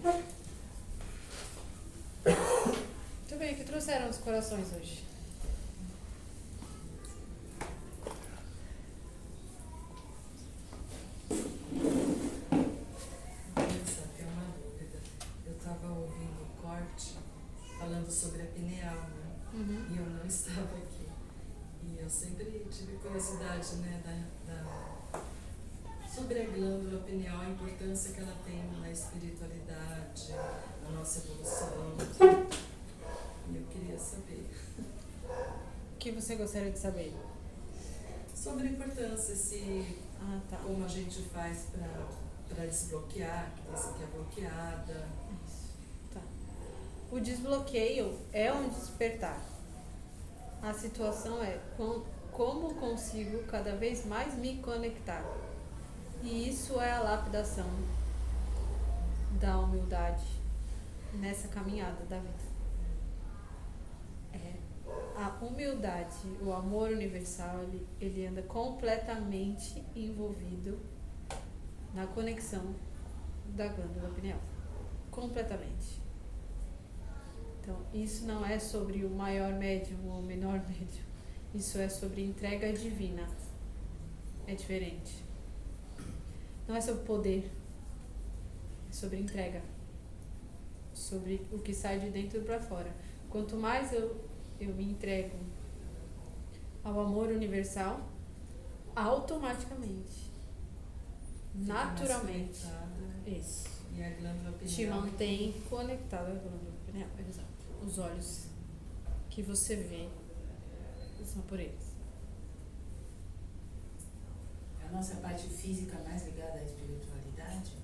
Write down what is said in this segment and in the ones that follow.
Muito bem, o que trouxeram os corações hoje? Nossa, tem uma dúvida. Eu estava ouvindo o corte falando sobre a pineal, né? E eu não estava aqui. E eu sempre tive curiosidade, né, sobre a glândula pineal, a importância que ela tem na espiritualidade, na nossa evolução. E eu queria saber. O que você gostaria de saber? Sobre a importância, Tá. como a gente faz para desbloquear, que essa aqui é bloqueada. Tá. O desbloqueio é um despertar. A situação é como consigo cada vez mais me conectar. E isso é a lapidação da humildade nessa caminhada da vida. A humildade, o amor universal, ele anda completamente envolvido na conexão da glândula pineal. Completamente. Então, isso não é sobre o maior médium ou o menor médium. Isso é sobre entrega divina. É diferente. Não é sobre poder. É sobre entrega. Sobre o que sai de dentro para fora. Quanto mais eu me entrego ao amor universal, automaticamente, naturalmente, isso, e a glândula pineal te mantém conectado à glândula pineal. Exato. Os olhos que você vê são por eles. A nossa parte física mais ligada à espiritualidade,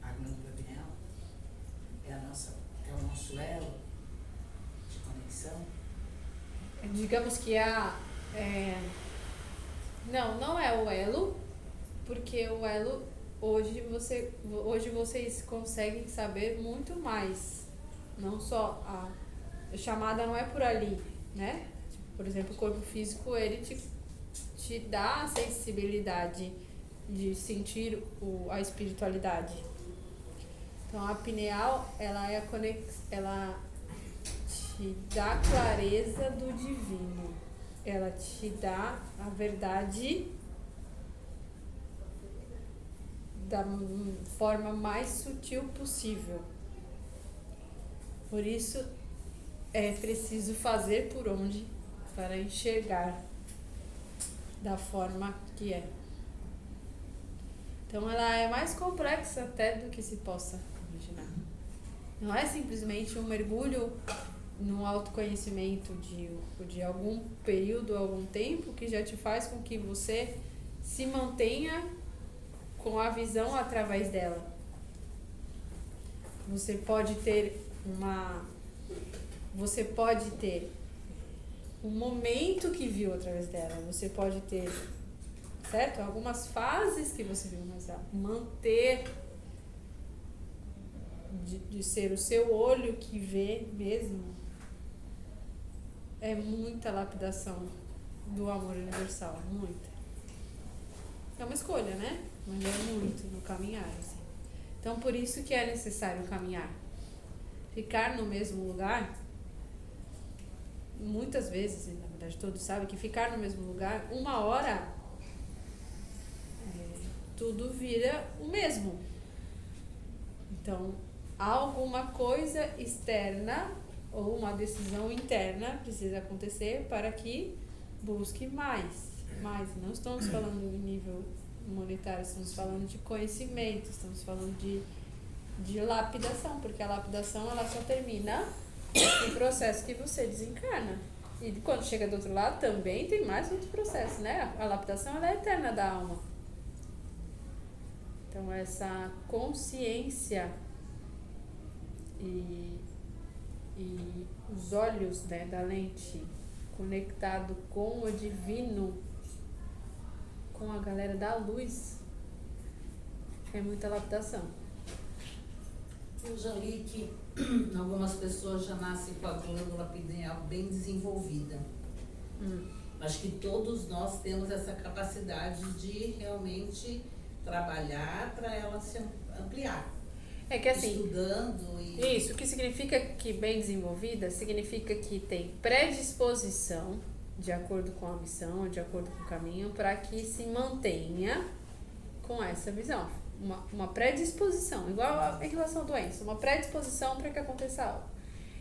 a glândula pineal, é o nosso elo de conexão. Digamos que não é o elo, porque o elo hoje vocês conseguem saber muito mais. Não só a chamada não é por ali, né? Tipo, por exemplo, o corpo físico, ele te dá a sensibilidade de sentir a espiritualidade. Então a pineal, ela te dá a clareza do divino. Ela te dá a verdade da forma mais sutil possível. Por isso é preciso fazer por onde para enxergar da forma que é. Então ela é mais complexa até do que se possa imaginar. Não é simplesmente um mergulho no autoconhecimento de algum período, algum tempo, que já te faz com que você se mantenha com a visão através dela. Você pode ter um momento que viu através dela, você pode ter, certo? Algumas fases que você viu, mas manter de ser o seu olho que vê mesmo é muita lapidação do amor universal, muita. É uma escolha, né? Mas é muito no caminhar, assim. Então, por isso que é necessário caminhar. Ficar no mesmo lugar, muitas vezes, na verdade todos sabem que ficar no mesmo lugar, uma hora, tudo vira o mesmo. Então, alguma coisa externa ou uma decisão interna precisa acontecer para que busque mais. Não estamos falando em nível monetário, estamos falando de conhecimento, estamos falando de lapidação, porque a lapidação ela só termina no processo que você desencarna. E quando chega do outro lado também tem mais outro processo, né? A lapidação ela é eterna da alma. Então essa consciência e os olhos, né, da lente conectado com o divino, com a galera da luz, é muita lapidação. Eu já li que algumas pessoas já nascem com a glândula pineal bem desenvolvida. Acho que todos nós temos essa capacidade de realmente trabalhar para ela se ampliar. É que assim, estudando e... Isso, o que significa que bem desenvolvida significa que tem predisposição, de acordo com a missão, de acordo com o caminho, para que se mantenha com essa visão. Uma predisposição, igual em relação à doença, uma predisposição para que aconteça algo.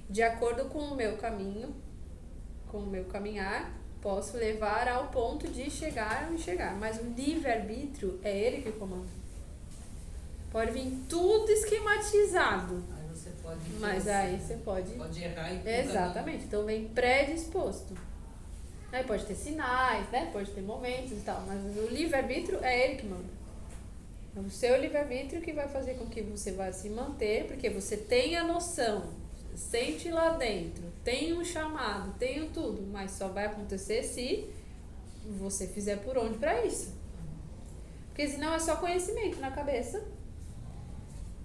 De acordo com o meu caminho, com o meu caminhar, posso levar ao ponto de chegar ou enxergar. Mas o livre-arbítrio é ele que comanda. Pode vir tudo esquematizado. Aí você pode... Mas aí você pode... Pode errar e... Exatamente. Então vem predisposto. Aí pode ter sinais, né? Pode ter momentos e tal. Mas o livre-arbítrio é ele que manda. É o seu livre-arbítrio que vai fazer com que você vá se manter, porque você tem a noção, sente lá dentro, tem um chamado, tem tudo, mas só vai acontecer se você fizer por onde para isso. Porque senão é só conhecimento na cabeça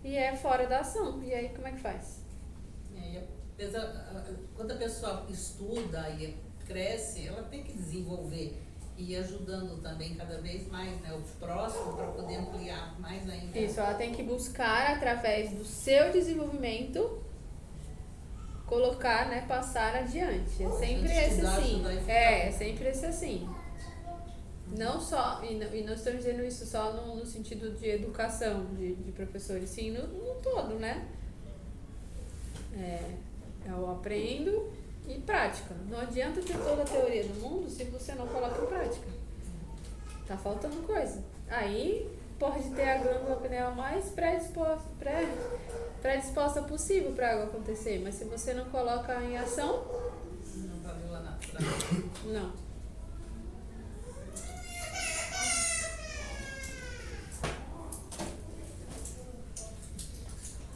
e é fora da ação. E aí como é que faz? Quando a pessoa estuda e cresce, ela tem que desenvolver e ir ajudando também cada vez mais, né, o próximo, para poder ampliar mais ainda. Isso, ela tem que buscar através do seu desenvolvimento colocar, né, passar adiante. É sempre esse assim. É sempre esse assim. Não só, e não estou dizendo isso só no sentido de educação de professores, sim, no todo, né? Eu aprendo e prática. Não adianta ter toda a teoria do mundo se você não coloca em prática. Tá faltando coisa. Aí pode ter a glândula pineal mais predisposta possível para algo acontecer, mas se você não coloca em ação, Não valeu lá nada. não.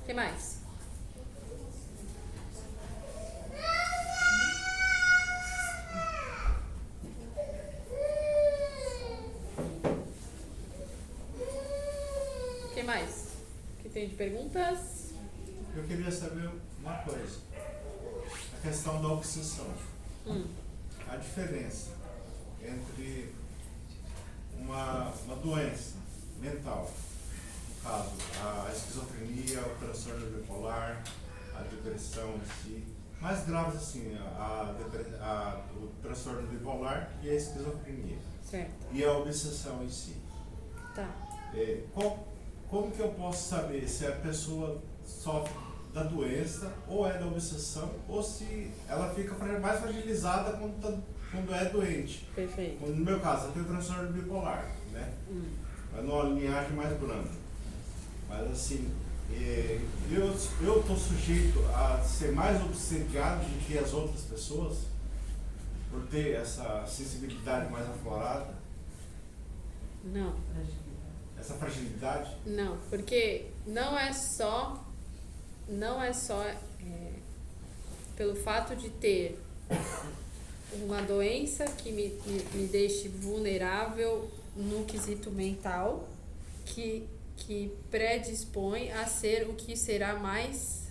O que mais? O que mais? O que tem de perguntas? Eu queria saber uma coisa. A questão da obsessão. A diferença entre uma doença mental, no caso, a esquizofrenia, o transtorno bipolar, a depressão em si, mais graves assim, o transtorno bipolar e a esquizofrenia. Certo. E a obsessão em si. Tá. Como que eu posso saber se a pessoa sofre da doença ou é da obsessão, ou se ela fica mais fragilizada quando é doente? Perfeito. No meu caso, eu tenho transtorno bipolar, né? Mas numa linhagem mais branda. Mas assim, eu estou sujeito a ser mais obsediado do que as outras pessoas, por ter essa sensibilidade mais aflorada, Não. essa fragilidade. Não, porque não é só pelo fato de ter uma doença que me deixe vulnerável no quesito mental que predispõe a ser o que será mais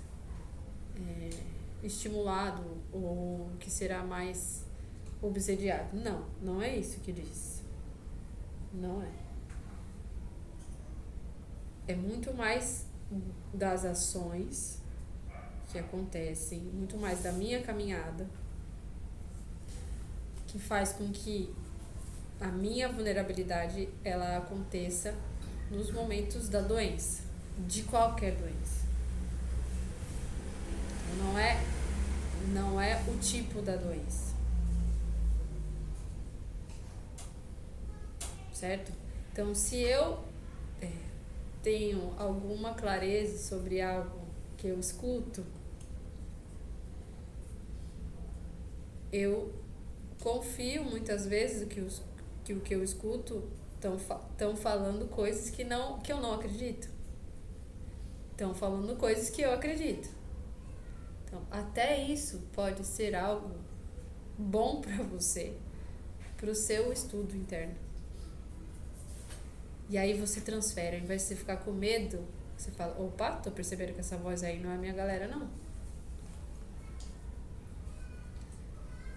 estimulado ou que será mais obsediado. Não, não é isso que diz. Não é. É muito mais das ações que acontecem, muito mais da minha caminhada, que faz com que a minha vulnerabilidade ela aconteça nos momentos da doença, de qualquer doença. Não é o tipo da doença. Certo? Então, se eu tenho alguma clareza sobre algo que eu escuto, eu confio muitas vezes que o que eu escuto estão falando coisas que eu não acredito. Estão falando coisas que eu acredito. Então, até isso pode ser algo bom para você, para o seu estudo interno. E aí você transfere, ao invés de você ficar com medo, você fala, opa, tô percebendo que essa voz aí não é minha galera, não.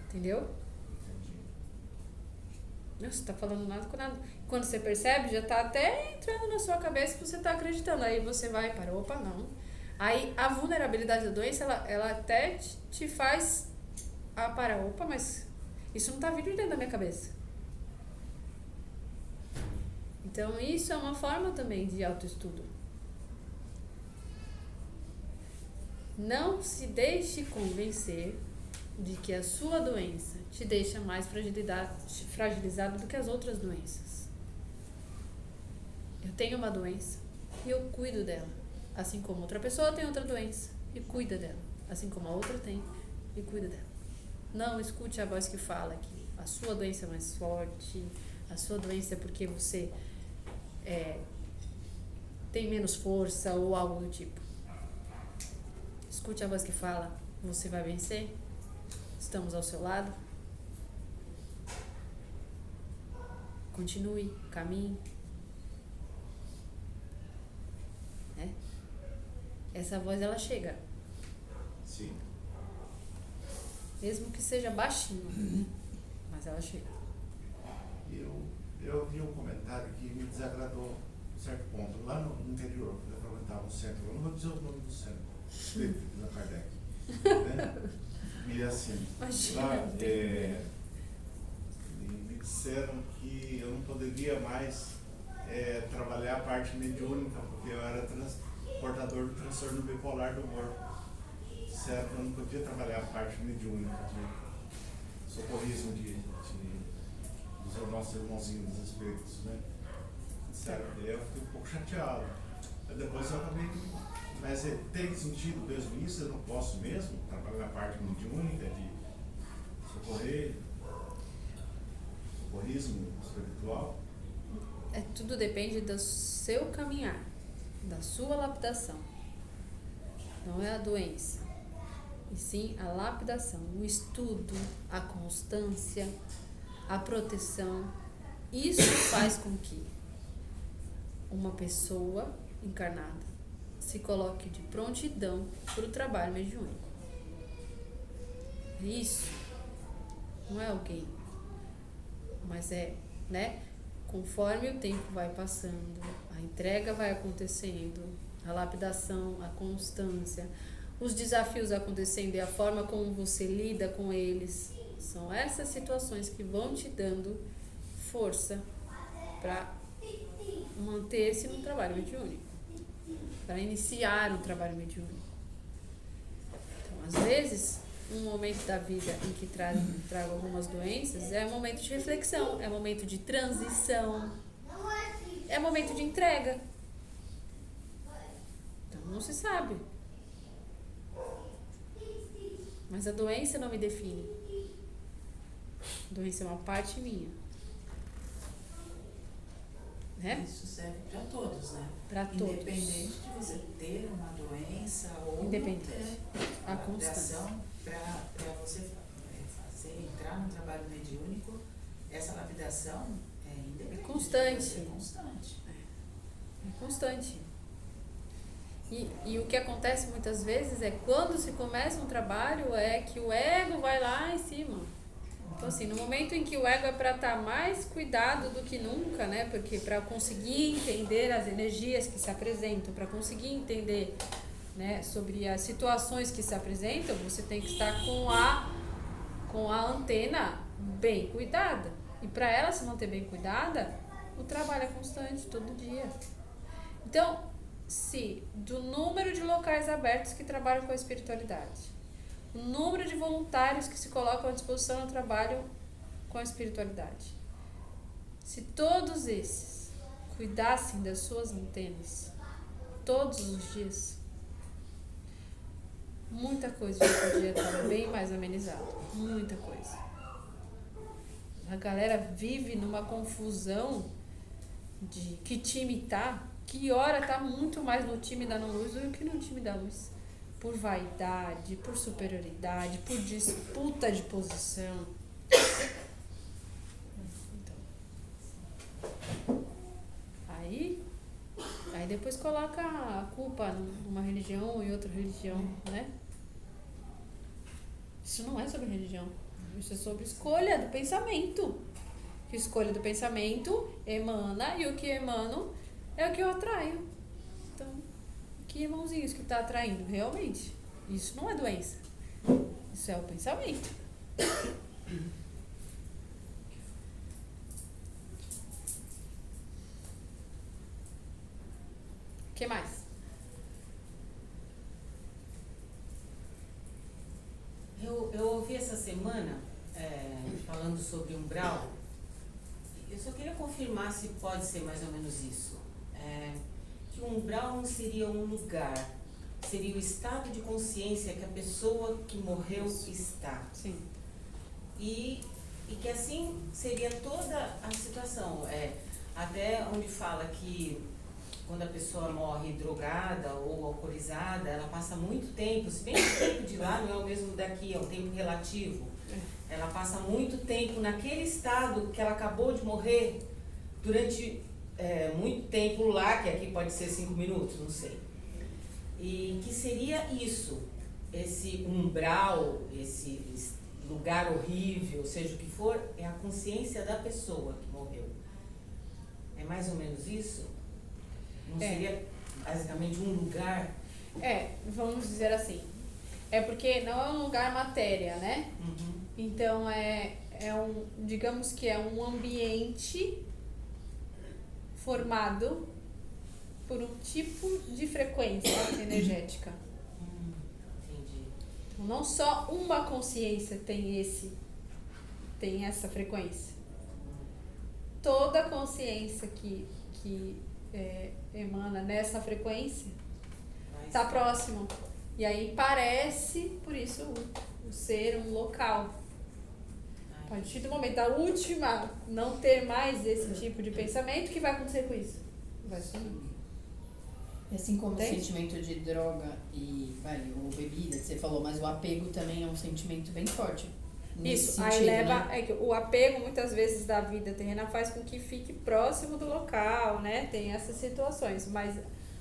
Entendeu? Você está falando nada com nada. Quando você percebe, já está até entrando na sua cabeça que você está acreditando. Aí você vai para, opa, não. Aí a vulnerabilidade da doença, ela até te faz parar, opa, mas isso não está vindo dentro da minha cabeça. Então isso é uma forma também de autoestudo. Não se deixe convencer de que a sua doença te deixa mais fragilizado do que as outras doenças. Eu tenho uma doença e eu cuido dela. Assim como outra pessoa tem outra doença e cuida dela. Assim como a outra tem e cuida dela. Não escute a voz que fala que a sua doença é mais forte, a sua doença é porque você tem menos força ou algo do tipo. Escute a voz que fala, você vai vencer. Estamos ao seu lado. Continue, caminhe. Essa voz, ela chega. Sim. Mesmo que seja baixinho, mas ela chega. Eu vi um comentário que me desagradou em certo ponto. Lá no interior, quando eu frequentava um centro, eu não vou dizer o nome do centro, da Kardec. Né? E assim, Imagina. lá me disseram que eu não poderia mais trabalhar a parte mediúnica, porque eu era portador do transtorno bipolar do humor. Disseram que eu não podia trabalhar a parte mediúnica, de socorrismo dos nossos irmãozinhos dos espíritos, né? Disseram, eu fiquei um pouco chateado. Aí depois eu acabei, mas tem sentido mesmo isso? Eu não posso mesmo trabalhar a parte mediúnica de socorrismo espiritual? Tudo depende do seu caminhar, da sua lapidação. Não é a doença, e sim a lapidação, o estudo, a constância, a proteção. Isso faz com que uma pessoa encarnada se coloque de prontidão para o trabalho mediúnico. Isso não é alguém, mas conforme o tempo vai passando, a entrega vai acontecendo, a lapidação, a constância, os desafios acontecendo e a forma como você lida com eles, são essas situações que vão te dando força para manter-se no trabalho mediúnico, para iniciar o trabalho mediúnico. Então, às vezes, um momento da vida em que trago algumas doenças é um momento de reflexão, é um momento de transição, é um momento de entrega. Então, não se sabe. Mas a doença não me define. A doença é uma parte minha. Isso serve para todos, né? Para todos. Independente de você ter uma doença ou Independente. não ter. A constância. Para você entrar no trabalho mediúnico, essa lapidação é independente. É constante. É constante. É constante. E o que acontece muitas vezes é quando se começa um trabalho é que o ego vai lá em cima. Então assim, no momento em que o ego é para estar mais cuidado do que nunca, né? Porque para conseguir entender as energias que se apresentam, para conseguir entender, né, sobre as situações que se apresentam, você tem que estar com a antena bem cuidada. E para ela se manter bem cuidada, o trabalho é constante, todo dia. Então, se do número de locais abertos que trabalham com a espiritualidade, o número de voluntários que se colocam à disposição no trabalho com a espiritualidade, se todos esses cuidassem das suas antenas todos os dias, muita coisa já podia estar bem mais amenizada. Muita coisa. A galera vive numa confusão de que time tá, que hora tá muito mais no time da não-luz do que no time da luz. Por vaidade, por superioridade, por disputa de posição. Então, aí depois coloca a culpa numa religião ou em outra religião, né? Isso não é sobre religião. Isso é sobre escolha do pensamento. escolha do pensamento emana, e o que emano é o que eu atraio. Então, que irmãozinhos que está atraindo? Realmente, isso não é doença. Isso é o pensamento. O que mais? Eu ouvi essa semana falando sobre umbral. Eu só queria confirmar se pode ser mais ou menos isso. Que o umbral não seria um lugar, seria o estado de consciência que a pessoa que morreu está. Sim. E que assim seria toda a situação. Até onde fala que quando a pessoa morre drogada ou alcoolizada, ela passa muito tempo, se bem que o tempo de lá não é o mesmo daqui, é um tempo relativo. Ela passa muito tempo naquele estado que ela acabou de morrer durante muito tempo lá, que aqui pode ser 5 minutos, não sei. E que seria isso, esse umbral, esse lugar horrível, seja o que for, é a consciência da pessoa que morreu. É mais ou menos isso? Não seria basicamente um lugar? Vamos dizer assim. É porque não é um lugar matéria, né? Uhum. Então digamos que é um ambiente formado por um tipo de frequência energética. Entendi. Então, não só uma consciência tem essa frequência. Toda consciência que emana nessa frequência está próximo. E aí parece, por isso, o ser um local. A partir do momento da última não ter mais esse tipo de pensamento, o que vai acontecer com isso? Vai sumir. E assim como Entende? o sentimento de droga ou bebida, que você falou, mas o apego também é um sentimento bem forte. Nesse Isso, aí sentido, leva. né? É que o apego muitas vezes da vida terrena faz com que fique próximo do local, né? Tem essas situações, mas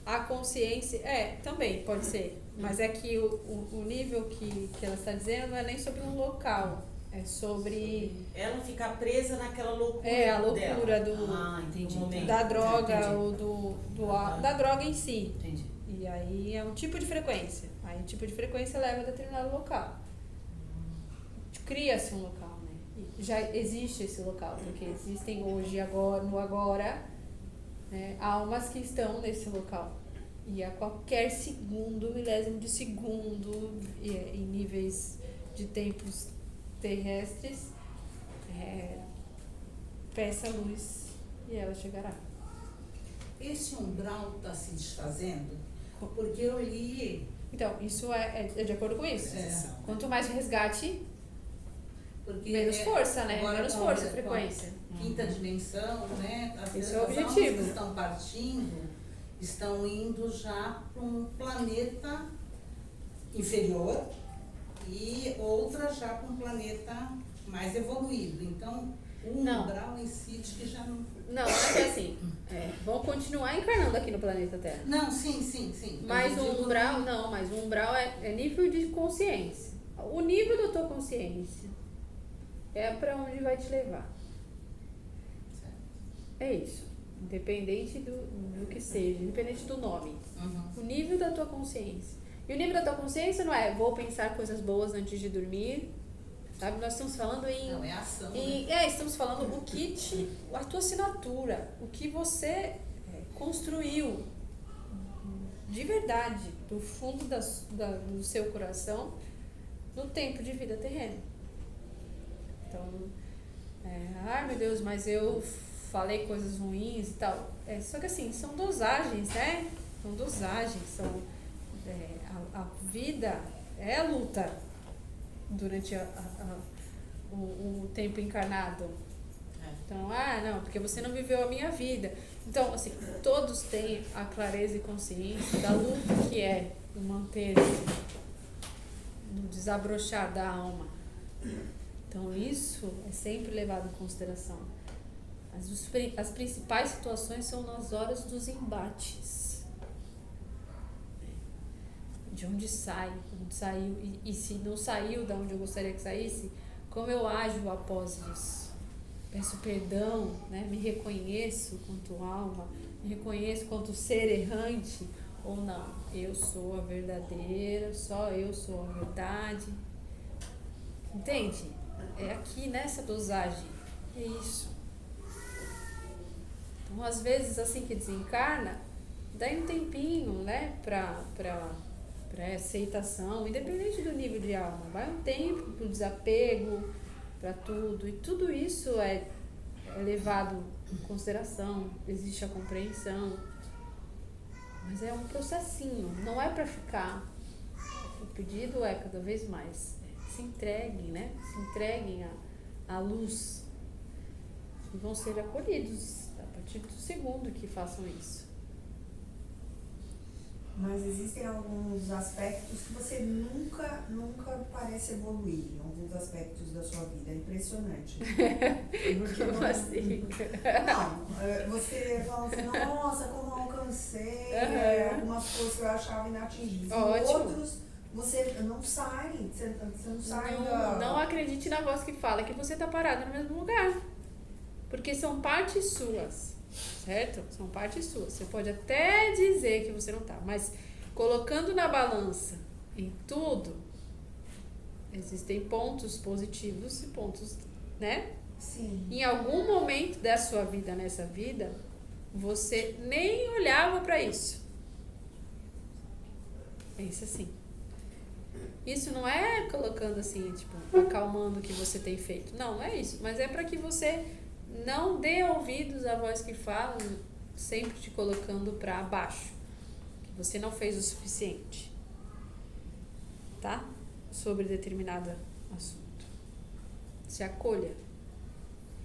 a consciência, também pode ser. Mas é que o nível que ela está dizendo não é nem sobre um local, é sobre Ela ficar presa naquela loucura a loucura dela. Entendi. do momento. da droga Entendi. ou da droga em si. Entendi. E aí é um tipo de frequência. Aí o tipo de frequência leva a determinado local. Cria-se um local, né? E já existe esse local, porque existem hoje, no agora, né, almas que estão nesse local. E a qualquer segundo, milésimo de segundo, em níveis de tempos terrestres, peça a luz e ela chegará. Esse umbral está se desfazendo? Porque eu li. Então, isso é de acordo com isso. Quanto mais resgate, Porque menos força, né? agora Menos com força, a frequência. Quinta dimensão, né? Esse é o As almas objetivo. que estão partindo, estão indo já para um planeta inferior e outra já para um planeta mais evoluído. Então, o Não. umbral em si diz que já não. Não, é que assim, vão continuar encarnando aqui no planeta Terra. Não, sim. Mas Eu o digo umbral, não, mas o umbral é nível de consciência. O nível da tua consciência é pra onde vai te levar. É isso. Independente do que seja, independente do nome. Uhum. O nível da tua consciência. E o nível da tua consciência não é vou pensar coisas boas antes de dormir. Sabe? Nós estamos falando Não, é ação. Né? Estamos falando a tua assinatura, o que você construiu de verdade, do fundo do seu coração, no tempo de vida terrena. Então, ai meu Deus, mas eu falei coisas ruins e tal. Só que assim, são dosagens, né? São dosagens, a vida é a luta durante o tempo encarnado. Então, não, porque você não viveu a minha vida. Então, assim, todos têm a clareza e consciência da luta que é o manter-se no desabrochar da alma. Então, isso é sempre levado em consideração. As principais situações são nas horas dos embates. De onde saiu, e se não saiu da onde eu gostaria que saísse, como eu ajo após isso. peço perdão, né? Me reconheço quanto alma, me reconheço quanto ser errante, ou não, eu sou a verdadeira, só eu sou a verdade. Entende? É aqui nessa dosagem, é isso. Então, às vezes, assim que desencarna, dá um tempinho, né, pra aceitação, independente do nível de alma. Vai um tempo pro desapego, para tudo. E tudo isso é levado em consideração, existe a compreensão. Mas é um processinho, não é para ficar. O pedido é cada vez mais. Se entreguem, né? Se entreguem à luz. E vão ser acolhidos a partir do segundo que façam isso. Mas existem alguns aspectos que você nunca parece evoluir, alguns aspectos da sua vida. É impressionante. Porque Como assim? Não, você fala assim, nossa, como eu alcancei algumas coisas que eu achava inatingíveis. Ótimo. Outros, você não sai, você não sai Não acredite na voz que fala que você está parado no mesmo lugar. Porque são partes suas. Certo? São partes suas. Você pode até dizer que você não tá, mas colocando na balança em tudo, existem pontos positivos e pontos, né? Sim. Em algum momento da sua vida, nessa vida, você nem olhava para isso. Pense assim. Isso não é colocando assim, tipo, acalmando o que você tem feito. Não, não é isso. Mas é para que você não dê ouvidos à voz que fala, sempre te colocando para baixo. Que você não fez o suficiente. Tá? Sobre determinado assunto. Se acolha.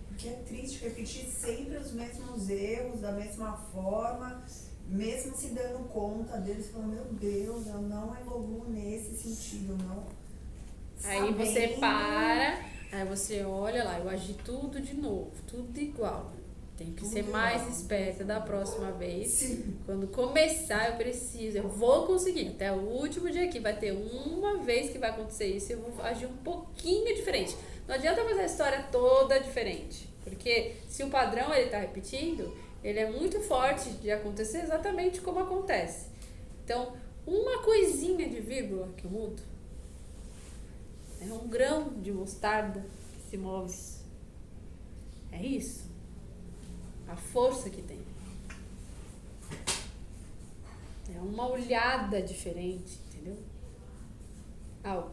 Porque é triste repetir sempre os mesmos erros, da mesma forma, mesmo se dando conta deles, falando, meu Deus, eu não evoluo nesse sentido, não. Aí você para... Aí você olha lá, eu agi tudo de novo, tudo igual. Tem que ser mais esperta da próxima vez. Sim. Quando começar, eu vou conseguir. Até o último dia aqui, vai ter uma vez que vai acontecer isso, eu vou agir um pouquinho diferente. Não adianta fazer a história toda diferente. Porque se o padrão ele tá repetindo, ele é muito forte de acontecer exatamente como acontece. Então, uma coisinha de vírgula que eu mudo, é um grão de mostarda que se move. É isso. A força que tem. É uma olhada diferente, entendeu? Algo.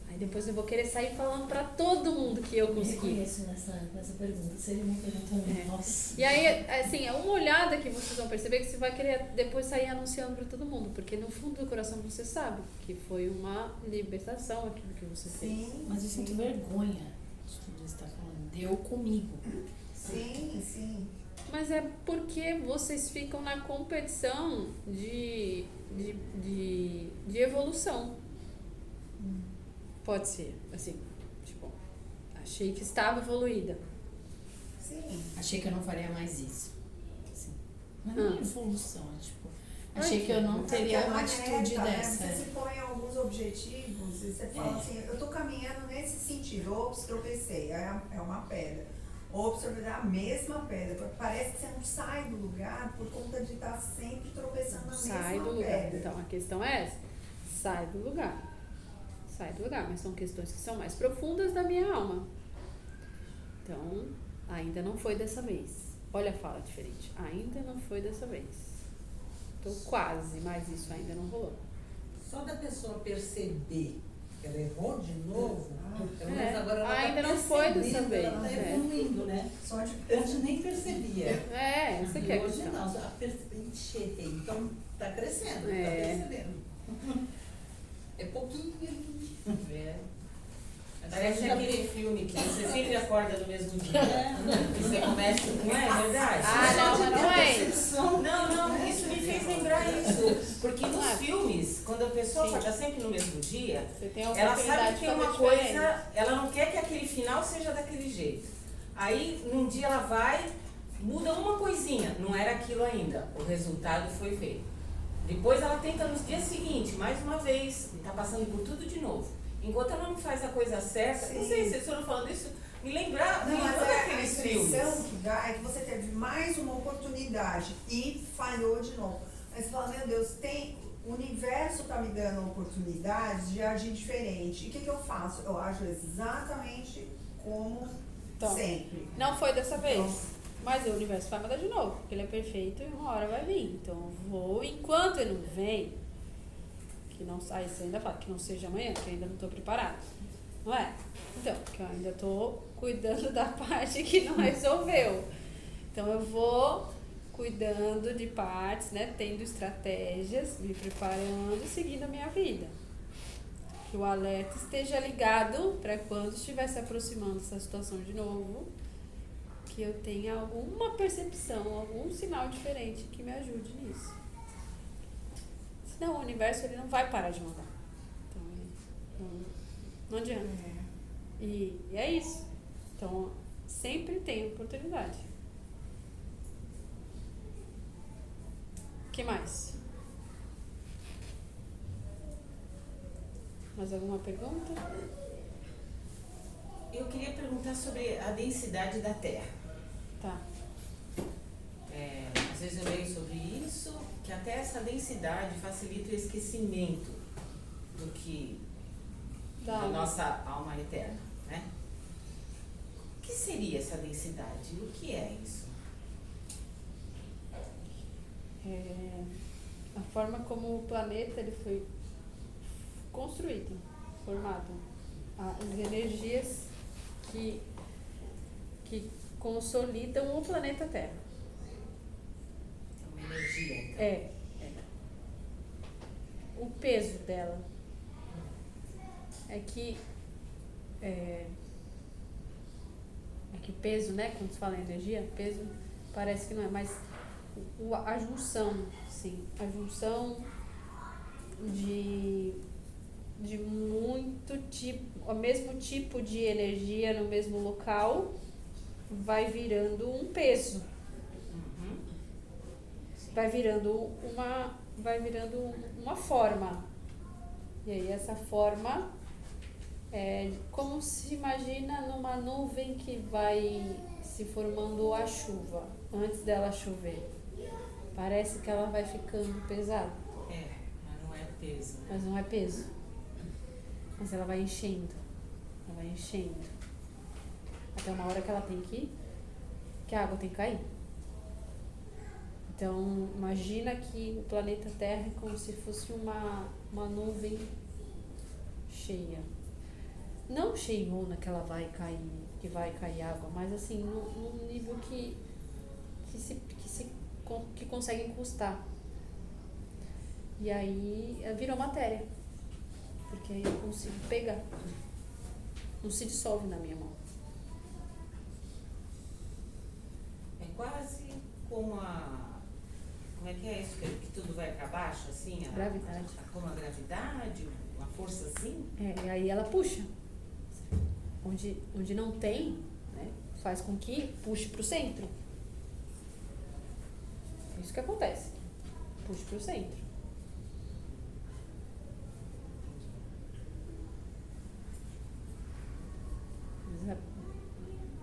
Aí depois eu vou querer sair falando pra todo mundo que eu Eu consegui. reconheço nessa pergunta. Seria uma pergunta nossa. E aí, assim, é uma olhada que vocês vão perceber que você vai querer depois sair anunciando pra todo mundo. Porque no fundo do coração você sabe que foi uma libertação aquilo que você fez. Sim. Mas eu sinto vergonha de tudo que você está falando. Deu comigo. Sim, sim. Mas é porque vocês ficam na competição de evolução. Pode ser, assim, tipo, achei que estava evoluída. Sim. Achei que eu não faria mais isso. Assim. Não é nem evolução, é tipo... Achei Ai, que eu não teria uma Porque é atitude meta, dessa. Né? Você se põe alguns objetivos e você fala assim, eu tô caminhando nesse sentido, ops, tropecei, é uma pedra. Ops, tropecei, a mesma pedra. Parece que você não sai do lugar por conta de estar sempre tropeçando na Sai mesma do lugar. pedra. Então, a questão é essa. Sai do lugar. Sai do lugar, mas são questões que são mais profundas da minha alma. Então, ainda não foi dessa vez. Olha a fala diferente. Ainda não foi dessa vez. Tô quase, mas isso ainda não rolou. Só da pessoa perceber que ela errou de novo, pelo menos É, agora ela ainda tá não foi dessa percebendo, vez, ela tá é. evoluindo, né? Só de Antes nem percebia. É, essa aqui é a E hoje questão. não, já percebi, errei. Então tá crescendo, É. tá percebendo. É pouquinho. É. Parece aquele filme que você sempre acorda no mesmo dia. E você começa, não é verdade? Ah, não, mas não é isso. Percepção. Não, isso me fez lembrar isso. Porque nos Ah, filmes, quando a pessoa sim. está sempre no mesmo dia, Você tem a ela oportunidade sabe que tem de uma fazer diferente. coisa, ela não quer que aquele final seja daquele jeito. Aí, num dia ela vai, muda uma coisinha, não era aquilo ainda, o resultado foi feito. Depois ela tenta nos dias seguintes, mais uma vez, tá passando por tudo de novo. enquanto ela não faz a coisa certa, Sim. não sei se vocês foram falando isso, me lembrar Não, mas a daqueles impressão filmes. que dá é que você teve mais uma oportunidade e falhou de novo. Aí você fala, meu Deus, o universo tá me dando a oportunidade de agir diferente. E o que eu faço? Eu ajo exatamente como Então, sempre. Não foi dessa vez. Mas o universo vai mandar de novo, porque ele é perfeito e uma hora vai vir. Então eu vou, enquanto ele não vem, que não sai, você ainda fala que não seja amanhã, que eu ainda não estou preparado. Não é? Então, porque eu ainda estou cuidando da parte que não resolveu. Então eu vou cuidando de partes, né? Tendo estratégias, me preparando, seguindo a minha vida. Que o alerta esteja ligado para quando estiver se aproximando dessa situação de novo, que eu tenha alguma percepção, algum sinal diferente que me ajude nisso. Senão o universo ele não vai parar de mandar. Então, não adianta. E é isso. Então, sempre tem oportunidade. O que mais? Mais alguma pergunta? Eu queria perguntar sobre a densidade da Terra. Tá. Às vezes eu leio sobre isso, que até essa densidade facilita o esquecimento da nossa alma eterna, né? O que seria essa densidade? O que é isso? A forma como o planeta ele foi construído, formado. As energias que consolidam o planeta Terra. É uma energia, então. É. O peso dela é que peso, né? Quando se fala em energia, peso parece que não é, mas a junção, sim, a junção de muito tipo, o mesmo tipo de energia no mesmo local vai virando um peso. Vai virando uma forma. E aí essa forma é como se imagina numa nuvem que vai se formando a chuva, antes dela chover. Parece que ela vai ficando pesada. Mas não é peso. Mas não é peso. Mas ela vai enchendo. Ela vai enchendo. Até uma hora que ela tem que a água tem que cair. Então, imagina que o planeta Terra é como se fosse uma nuvem cheia. Não cheiona que ela vai cair água, mas assim, num nível que consegue encostar. E aí virou matéria. Porque aí eu consigo pegar. Não se dissolve na minha mão. É quase como como é que é isso? Que tudo vai para baixo, assim? Gravidade. Como a gravidade, uma força assim? E aí ela puxa. Onde não tem, né, faz com que puxe para o centro. É isso que acontece. Puxe para o centro.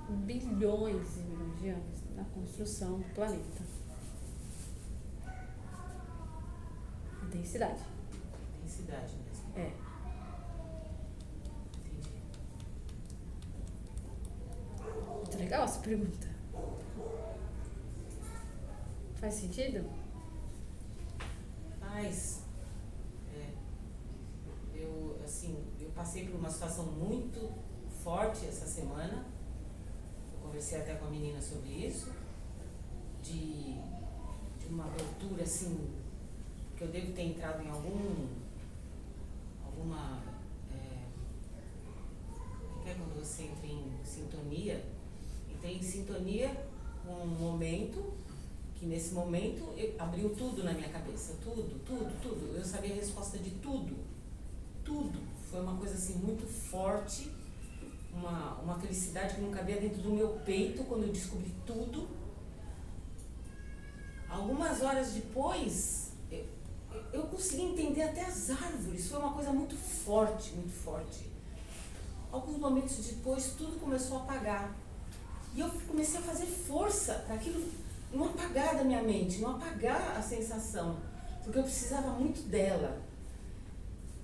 Bilhões e milhões de anos na construção do planeta. Densidade. Densidade mesmo. É. Entendi. Muito legal essa pergunta. Faz sentido? Mas, eu passei por uma situação muito forte essa semana. Eu conversei até com a menina sobre isso. De uma abertura, assim, que eu devo ter entrado em alguma... que é quando você entra em sintonia? Entrei em sintonia com um momento... que nesse momento abriu tudo na minha cabeça, tudo. Eu sabia a resposta de tudo. Foi uma coisa assim muito forte, uma felicidade que não cabia dentro do meu peito quando eu descobri tudo. Algumas horas depois, eu consegui entender até as árvores, foi uma coisa muito forte, muito forte. Alguns momentos depois, tudo começou a apagar. E eu comecei a fazer força para aquilo não apagar da minha mente, não apagar a sensação, porque eu precisava muito dela.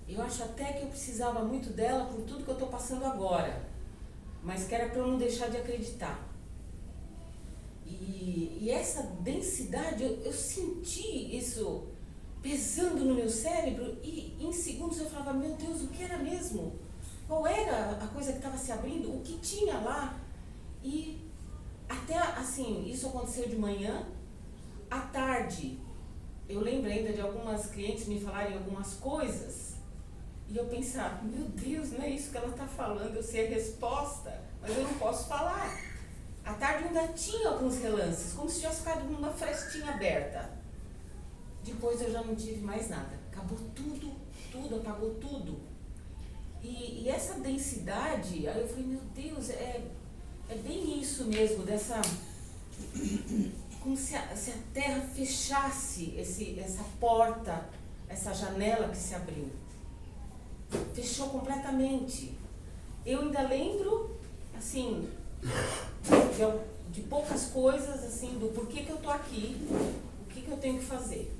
Eu acho até que eu precisava muito dela por tudo que eu estou passando agora, mas que era para eu não deixar de acreditar. E essa densidade, eu senti isso pesando no meu cérebro e em segundos eu falava, meu Deus, o que era mesmo? Qual era a coisa que estava se abrindo? O que tinha lá? E até assim, isso aconteceu de manhã. À tarde, eu lembro ainda de algumas clientes me falarem algumas coisas e eu pensava, meu Deus, não é isso que ela está falando, eu sei a resposta, mas eu não posso falar. À tarde ainda tinha alguns relances, como se tivesse ficado uma frestinha aberta. Depois eu já não tive mais nada. Acabou tudo, apagou tudo. E essa densidade, aí eu falei, meu Deus, é bem isso mesmo, dessa... Como se a terra fechasse essa porta, essa janela que se abriu. Fechou completamente. Eu ainda lembro, assim... de poucas coisas, assim, do porquê que eu tô aqui, o que eu tenho que fazer.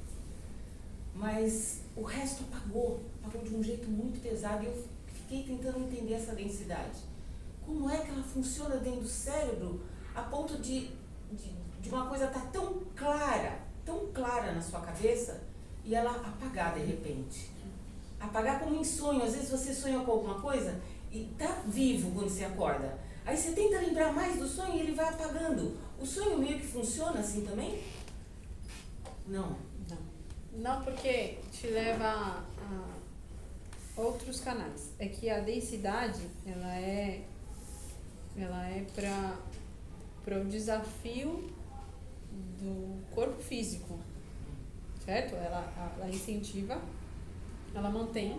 Mas o resto apagou de um jeito muito pesado e eu fiquei tentando entender essa densidade. Como é que ela funciona dentro do cérebro a ponto de uma coisa estar tão clara na sua cabeça e ela apagar de repente. Apagar como em sonho. Às vezes você sonha com alguma coisa e tá vivo quando você acorda. Aí você tenta lembrar mais do sonho e ele vai apagando. O sonho meio que funciona assim também? Não. Não, porque te leva a outros canais. É que a densidade, ela é para o desafio do corpo físico, certo? Ela incentiva, ela mantém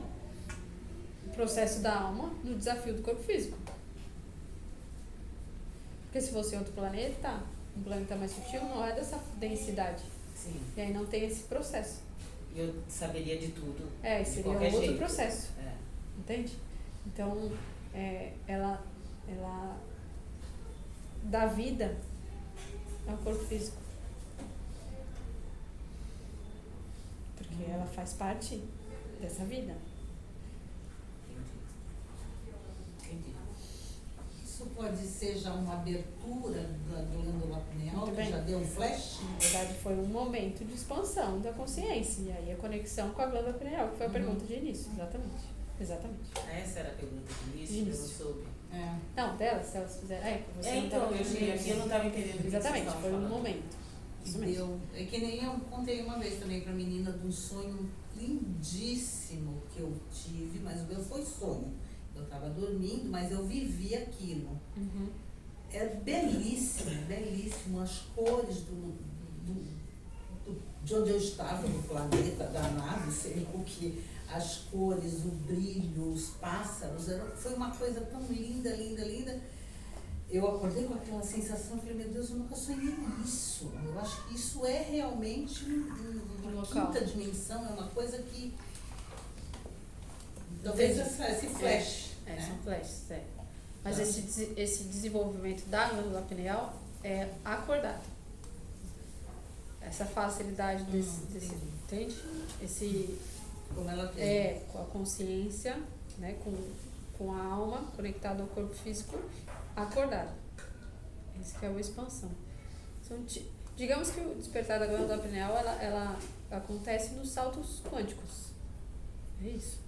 o processo da alma no desafio do corpo físico. Porque se fosse outro planeta, um planeta mais sutil, não é dessa densidade. Sim. E aí não tem esse processo. E eu saberia de tudo. Seria um outro processo. Entende? Então, ela dá vida ao corpo físico. Porque ela faz parte dessa vida. Entendi. Isso pode ser já uma abertura da glândula pineal, Muito que bem. já deu um flash? Na verdade, foi um momento de expansão da consciência. E aí a conexão com a glândula pineal, que foi a pergunta de início. Exatamente. Essa era a pergunta de início, eu não soube. Não, delas, se elas fizeram. Você não então, tava eu cheguei aqui, eu não estava entendendo o que Exatamente, vocês foi um estavam falando. momento. Isso mesmo. É que nem eu contei uma vez também pra menina de um sonho lindíssimo que eu tive, mas o meu foi sonho. Eu estava dormindo, mas eu vivi aquilo. Uhum. É belíssimo, as cores de onde eu estava no planeta, da nave, sei lá o que, as cores, o brilho, os pássaros, foi uma coisa tão linda. Eu acordei com aquela sensação, falei, meu Deus, eu nunca sonhei isso. Eu acho que isso é realmente uma quinta dimensão, é uma coisa que talvez esse flash. São flashes, Mas esse desenvolvimento da glândula pineal é acordado. Essa facilidade desse entende? Como ela tem. Com a consciência, né, com a alma conectada ao corpo físico, acordado. Esse que é a expansão. Digamos que o despertar da glândula pineal, ela acontece nos saltos quânticos. É isso.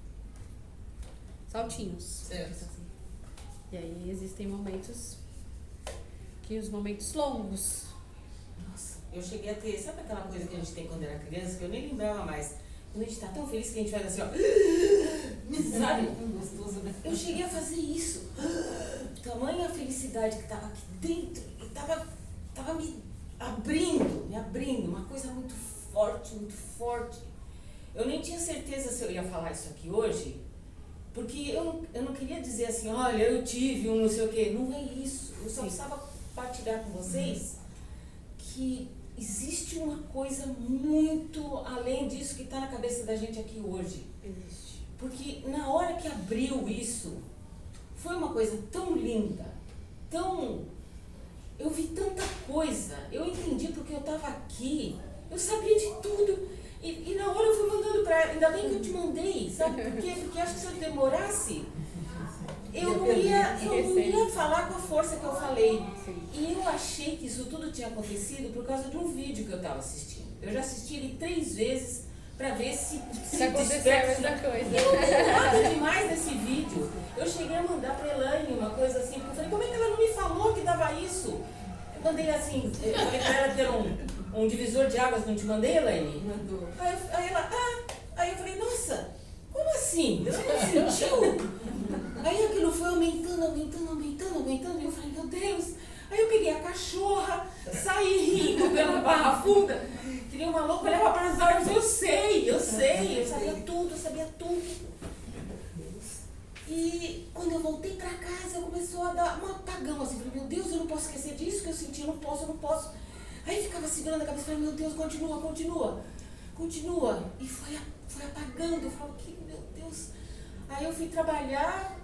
Saltinhos. Certo. E aí existem momentos os momentos longos. Nossa, eu cheguei a ter, sabe aquela coisa que a gente tem quando era criança, que eu nem lembrava mais? Quando a gente tá tão feliz que a gente faz assim, ó. Sabe? Gostoso, né? Eu cheguei a fazer isso. Tamanha felicidade que tava aqui dentro, e tava me abrindo, uma coisa muito forte. Eu nem tinha certeza se eu ia falar isso aqui hoje, porque eu não queria dizer assim, olha, eu tive um não sei o quê. Não é isso. Eu só precisava partilhar com vocês que existe uma coisa muito além disso que está na cabeça da gente aqui hoje. Existe. Porque na hora que abriu isso, foi uma coisa tão linda, tão... Eu vi tanta coisa, eu entendi porque eu estava aqui, eu sabia de tudo. E na hora eu fui mandando pra ela, ainda bem que eu te mandei, sabe por quê? Porque acho que se eu demorasse, eu não ia falar com a força que eu falei. E eu achei que isso tudo tinha acontecido por causa de um vídeo que eu estava assistindo. Eu já assisti ele 3 vezes para ver se aconteceu a mesma coisa. E não tem nada demais nesse vídeo. Eu cheguei a mandar para Elaine uma coisa assim, porque eu falei, como é que ela não me falou que dava isso? Eu mandei assim, eu falei para ela ter um divisor de águas, não te mandei, Elaine? Mandou. Aí ela, aí eu falei, nossa, como assim? Você não sentiu? Aí aquilo foi aumentando, e eu falei, meu Deus. Aí eu peguei a cachorra, saí rindo pela Barra Funda, queria uma louca, olhava para as árvores, eu sabia tudo. E quando eu voltei para casa, começou a dar um apagão, assim, falei, meu Deus, eu não posso esquecer disso que eu senti, eu não posso. Aí ficava segurando a cabeça, falei, meu Deus, continua. E foi apagando, eu falei, que meu Deus. Aí eu fui trabalhar,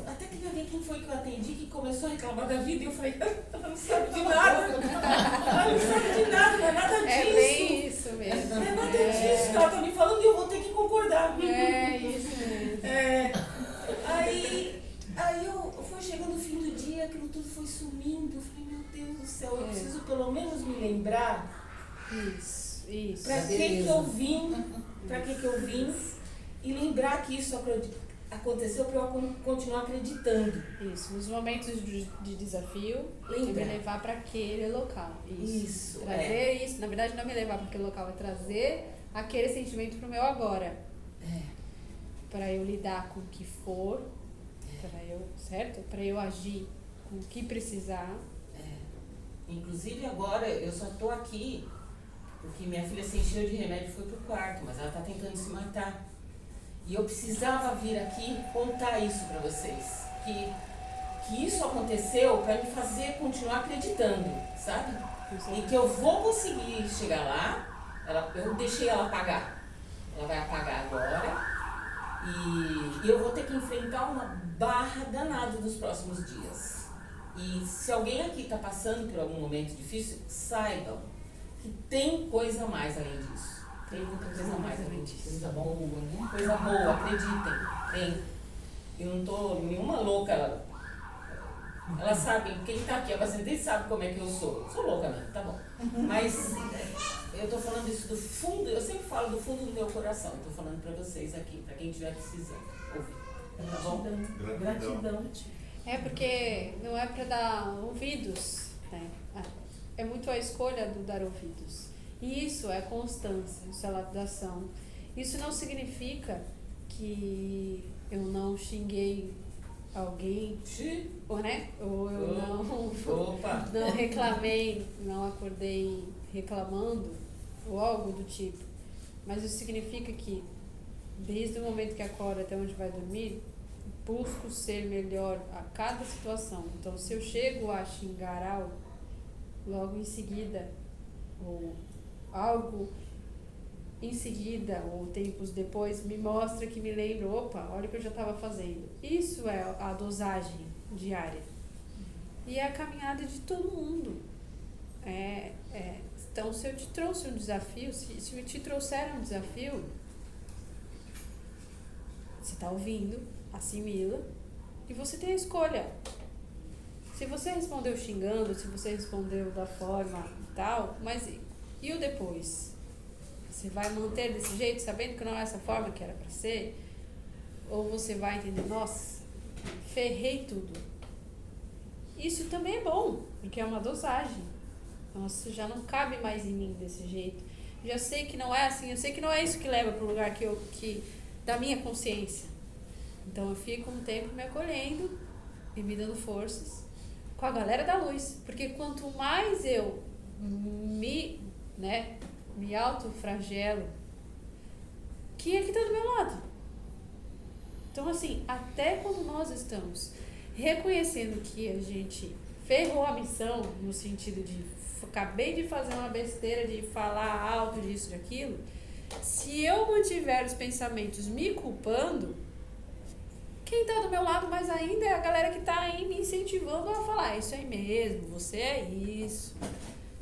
até queria ver quem foi que eu atendi, que começou a reclamar da vida, e eu falei, ela não sabe de nada, não é nada disso. É bem isso mesmo. Não é nada disso que ela tá me falando e eu vou ter que concordar. É isso mesmo. Aí eu fui chegando no fim do dia, aquilo tudo foi sumindo, eu falei, meu Deus do céu, eu preciso pelo menos me lembrar Isso. para que eu vim e lembrar que isso aconteceu para eu continuar acreditando. Isso, nos momentos de desafio, Lembra. me levar para aquele local. Isso, trazer isso, na verdade não me levar para aquele local, é trazer aquele sentimento para o meu agora. Para eu lidar com o que for, para eu agir com o que precisar. Inclusive agora eu só tô aqui porque minha filha se encheu de remédio e foi pro quarto, mas ela tá tentando se matar. E eu precisava vir aqui contar isso para vocês, que isso aconteceu para me fazer continuar acreditando, sabe? E que eu vou conseguir chegar lá. Eu deixei ela apagar. Ela vai apagar agora. E eu vou ter que enfrentar uma barra danada nos próximos dias. E se alguém aqui está passando por algum momento difícil, saibam que tem coisa a mais além disso. Tem muita coisa a mais além disso. Coisa boa, né? Coisa boa, acreditem. Tem. Eu não tô nenhuma louca. Ela sabe, quem tá aqui, a paciente sabe como é que eu sou. Sou louca mesmo, tá bom. Mas eu tô falando isso do fundo, eu sempre falo do fundo do meu coração. Eu tô falando pra vocês aqui, pra quem estiver precisando ouvir. Tá bom? Gratidão. Porque não é para dar ouvidos, né? É muito a escolha do dar ouvidos. E isso é constância, isso é lapidação. Isso não significa que eu não xinguei alguém, né? Ou eu não reclamei, não acordei reclamando, ou algo do tipo. Mas isso significa que, desde o momento que acordo até onde vai dormir, busco ser melhor a cada situação. Então, se eu chego a xingar algo, logo em seguida, ou algo em seguida, ou tempos depois, me mostra que me lembro, opa, olha o que eu já estava fazendo. Isso é a dosagem diária. E é a caminhada de todo mundo. Então, se eu te trouxe um desafio, se eu te trouxer um desafio, você está ouvindo, assimila, e você tem a escolha. Se você respondeu xingando, se você respondeu da forma e tal, mas e o depois? Você vai manter desse jeito, sabendo que não é essa forma que era para ser? Ou você vai entender, nossa, ferrei tudo. Isso também é bom, porque é uma dosagem. Nossa, já não cabe mais em mim desse jeito. Já sei que não é assim, eu sei que não é isso que leva para o lugar da minha consciência. Então eu fico um tempo me acolhendo e me dando forças com a galera da luz. Porque quanto mais eu me autoflagelo, que é que tá do meu lado. Então, assim, até quando nós estamos reconhecendo que a gente ferrou a missão, no sentido de acabei de fazer uma besteira de falar alto disso, daquilo, se eu mantiver os pensamentos me culpando, quem tá do meu lado mais ainda é a galera que tá aí me incentivando a falar, isso aí mesmo, você é isso.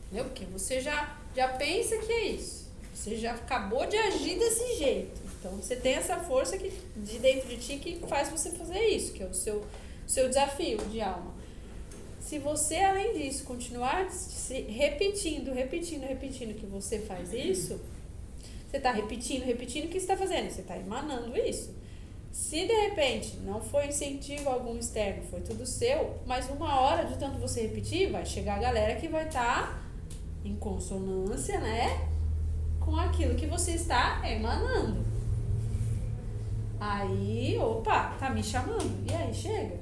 Entendeu? Porque você já pensa que é isso. Você já acabou de agir desse jeito. Então você tem essa força de dentro de ti que faz você fazer isso, que é o seu desafio de alma. Se você, além disso, continuar se repetindo que você faz isso, você está repetindo o que você está fazendo, você está emanando isso. Se de repente não foi incentivo algum externo, foi tudo seu, mas uma hora de tanto você repetir, vai chegar a galera que vai estar em consonância, né, com aquilo que você está emanando. Aí, opa, tá me chamando. E aí, chega.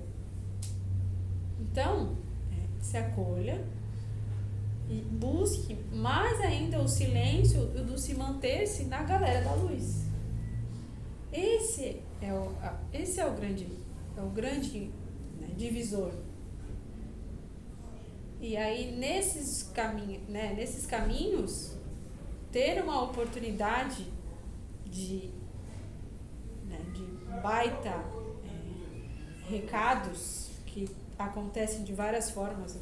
Então, se acolha e busque mais ainda o silêncio do se manter-se na galera da luz. Esse é o grande né, divisor. E aí, nesses caminhos, ter uma oportunidade de baita recados que acontecem de várias formas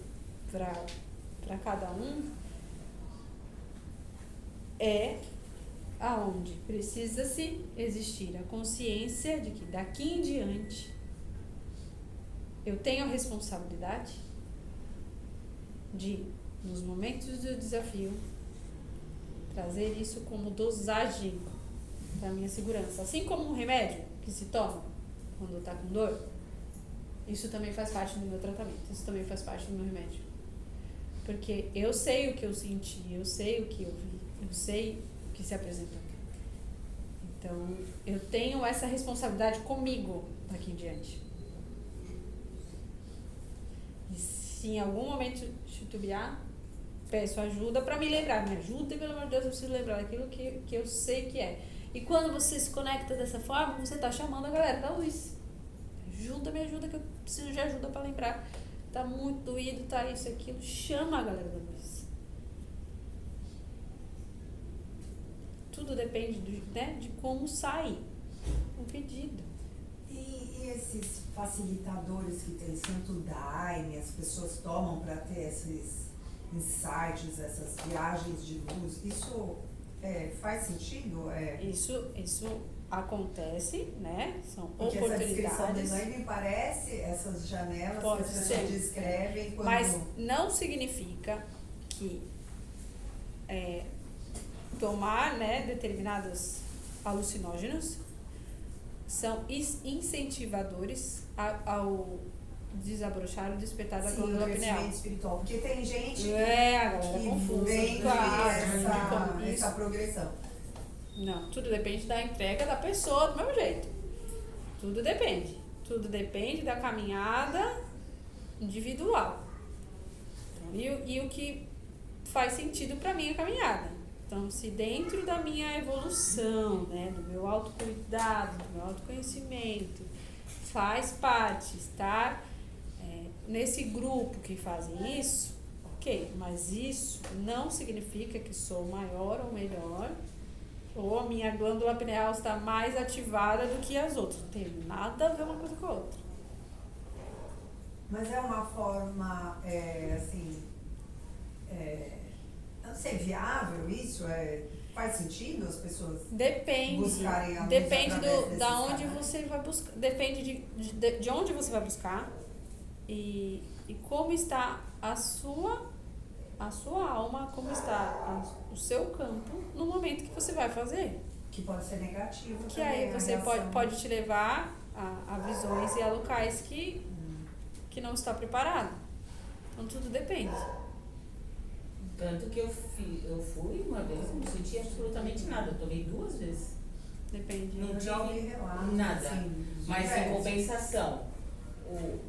para cada um, é aonde precisa-se existir a consciência de que daqui em diante eu tenho a responsabilidade de, nos momentos do desafio, trazer isso como dosagem para minha segurança. Assim como um remédio que se toma quando está com dor, isso também faz parte do meu tratamento, isso também faz parte do meu remédio. Porque eu sei o que eu senti, eu sei o que eu vi, eu sei o que se apresentou. Então, eu tenho essa responsabilidade comigo daqui em diante. E se em algum momento titubear, peço ajuda para me lembrar. Me ajuda, pelo amor de Deus, eu preciso lembrar daquilo que eu sei que é. E quando você se conecta dessa forma, você está chamando a galera da luz. Me ajuda, que eu preciso de ajuda para lembrar. Tá muito doído, tá isso, aquilo. Chama a galera da luz. Tudo depende de como sai o pedido. E esses facilitadores que tem Santo Daime, as pessoas tomam para ter esses insights, essas viagens de luz, isso faz sentido? Isso acontece, né? São porque oportunidades. Essa descrição de Daime me parece essas janelas Pode que as ser. pessoas descrevem quando... Mas não significa que tomar, né, determinados alucinógenos são incentivadores ao desabrochar, o despertar da glândula pineal. Espiritual, porque tem gente que confusa, vem essa progressão. Não, tudo depende da entrega da pessoa, do mesmo jeito. Tudo depende da caminhada individual. Então, e o que faz sentido para mim a caminhada. Então, se dentro da minha evolução, né, do meu autocuidado, do meu autoconhecimento, faz parte estar nesse grupo que fazem isso, ok, mas isso não significa que sou maior ou melhor, ou a minha glândula pineal está mais ativada do que as outras. Não tem nada a ver uma coisa com a outra. Mas é uma forma, não sei, viável isso? Faz sentido as pessoas buscarem a luz? Depende através da onde canais? você vai buscar. Depende de onde você vai buscar e como está a sua alma, como está o seu campo no momento que você vai fazer. Que pode ser negativo. Que também, aí a você reação. pode te levar a visões e a locais que não está preparado. Então tudo depende. Tanto que eu fui uma vez, não senti absolutamente nada. Eu tomei 2 vezes. Depende. Não Eu já ouvi tive relatos, nada. assim, Mas em diversos. compensação,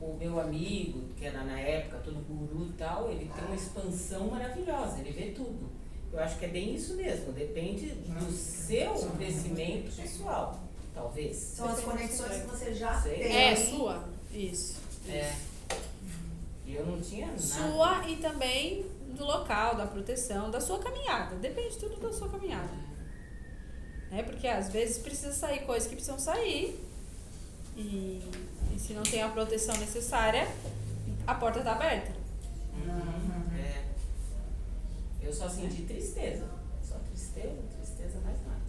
o meu amigo, que era na época todo guru e tal, ele tem uma expansão maravilhosa, ele vê tudo. Eu acho que é bem isso mesmo, depende do seu crescimento pessoal, talvez. São as conexões que você já Sei. tem. Sua. Isso. É. E eu não tinha nada. Sua e também do local, da proteção, da sua caminhada. Depende tudo da sua caminhada. Porque às vezes precisa sair coisas que precisam sair. E se não tem a proteção necessária, a porta está aberta. Eu só senti tristeza. Só tristeza, mais nada.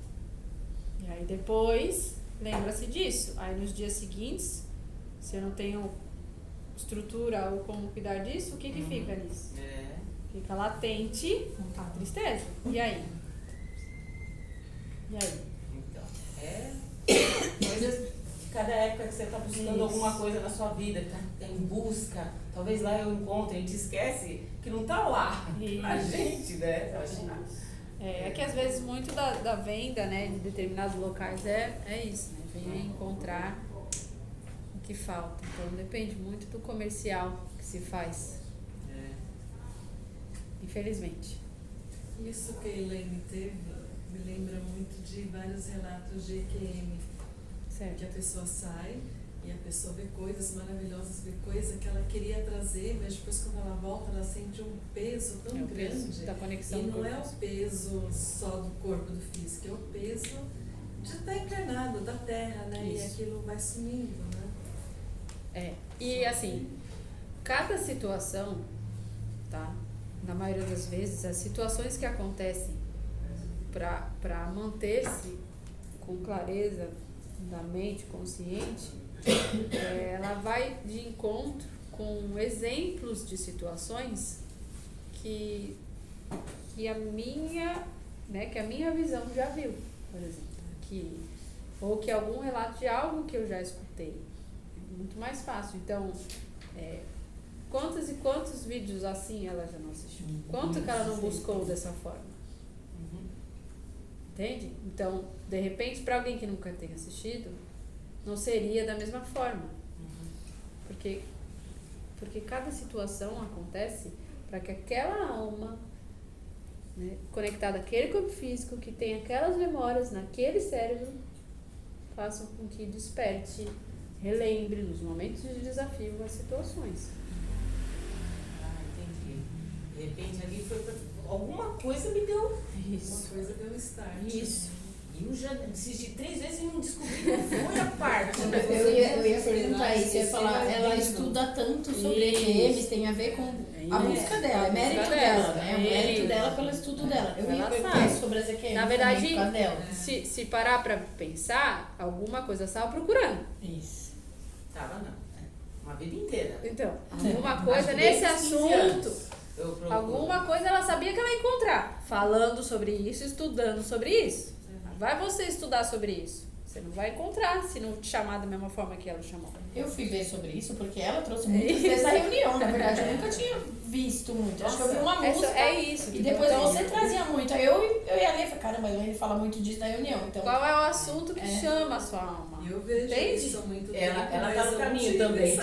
E aí depois, lembra-se disso. Aí nos dias seguintes, se eu não tenho estrutura ou como cuidar disso, o que fica nisso? Fica latente a tristeza. E aí? Então, coisas de cada época que você está buscando alguma coisa na sua vida, que tá em busca, talvez lá eu encontre, a gente esquece que não tá lá. A gente, né? É que às vezes muito da venda, né, de determinados locais é isso, né? Vem encontrar o que falta. Então depende muito do comercial que se faz. Infelizmente. Isso que a Elaine teve me lembra muito de vários relatos de EQM. Certo. Que a pessoa sai e a pessoa vê coisas maravilhosas, vê coisa que ela queria trazer, mas depois quando ela volta ela sente um peso tão o peso grande. da conexão E do não corpo. é o peso só do corpo, do físico, é o peso de estar encarnado, da terra, né? Isso. E aquilo vai sumindo, né? E assim, cada situação, tá? Na maioria das vezes, as situações que acontecem para manter-se com clareza da mente consciente, ela vai de encontro com exemplos de situações que a minha visão já viu, por exemplo, ou que algum relato de algo que eu já escutei. É muito mais fácil. Então, quantos e quantos vídeos assim ela já não assistiu? Quanto que ela não buscou dessa forma? Entende? Então, de repente, para alguém que nunca tenha assistido, não seria da mesma forma. Porque cada situação acontece para que aquela alma, né, conectada àquele corpo físico, que tem aquelas memórias naquele cérebro, façam com que desperte, relembre nos momentos de desafio as situações. Entendi. De repente ali foi pra... alguma coisa me deu. Uma coisa deu start. Isso. E eu já assisti 3 vezes e não descobri qual foi a parte. Eu ia perguntar isso, eu ia falar, ela estuda tanto sobre EQMs, tem a ver com a busca dela, é mérito dela, né? O mérito dela pelo estudo dela. Eu ia perguntar sobre as EQMs. Na verdade, por causa dela. se parar pra pensar, alguma coisa você estava procurando. Isso. Tava não. Uma vida inteira. Então, alguma coisa Acho que nesse desde 15 assunto, anos eu procuro. alguma coisa ela sabia que ela ia encontrar. Falando sobre isso, estudando sobre isso. Vai você estudar sobre isso. Você não vai encontrar se não te chamar da mesma forma que ela chamou. Eu fui ver sobre isso porque ela trouxe muitas vezes a reunião, na verdade. Eu nunca tinha visto muito. Acho que eu vi uma música. É isso. E depois você trazia muito. Aí eu ia ler e falei, caramba, ele fala muito disso na reunião. Então, qual é o assunto que chama a sua alma? E eu vejo Entende? isso há muito tempo. Ela mas tá no eu caminho não também.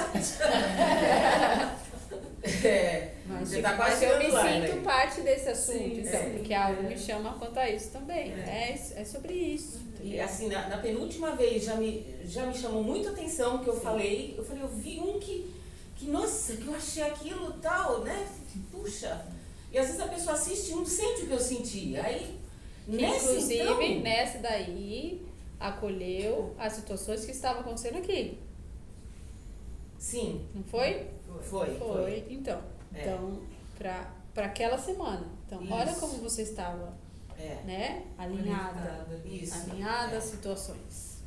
Mas, Você tá mas eu me passando lá, sinto né? parte desse assunto, Sim, então, sim. porque algo me chama quanto a isso também. É sobre isso. E assim, na penúltima vez já me chamou muito a atenção que eu falei. Eu vi um que nossa, que eu achei aquilo tal, né? Puxa. E às vezes a pessoa assiste e não sente o que eu senti. Aí, Inclusive, nessa daí, acolheu as situações que estavam acontecendo aqui. Sim. Não foi? Foi. Então, para aquela semana. Então, Isso. olha como você estava, né? Alinhada. Isso. Alinhada às situações.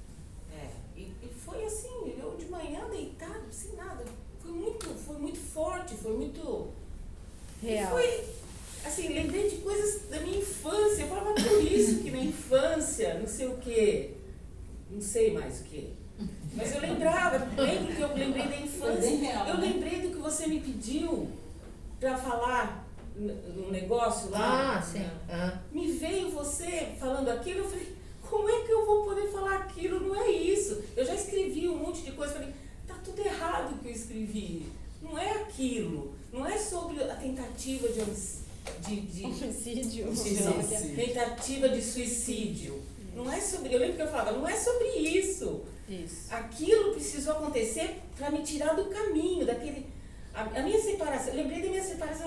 E foi assim, eu de manhã deitado, sem nada. Foi muito forte, foi muito... Real. Foi, assim, lembrei de coisas da minha infância. Eu falava por isso que na infância, não sei o quê. Não sei mais o quê. Mas eu lembro que eu lembrei da infância. Foi bem real, Eu né? lembrei do que você me pediu pra falar no negócio lá. sim. Me veio você falando aquilo, eu falei, como é que eu vou poder falar aquilo? Não é isso. Eu já escrevi um monte de coisa, falei, tá tudo errado o que eu escrevi. Não é aquilo. Não é sobre a tentativa de Homicídio. tentativa de suicídio. Não é sobre, eu lembro que eu falava, não é sobre isso. Isso. Aquilo precisou acontecer para me tirar do caminho, daquele... A minha separação, eu lembrei da minha separação,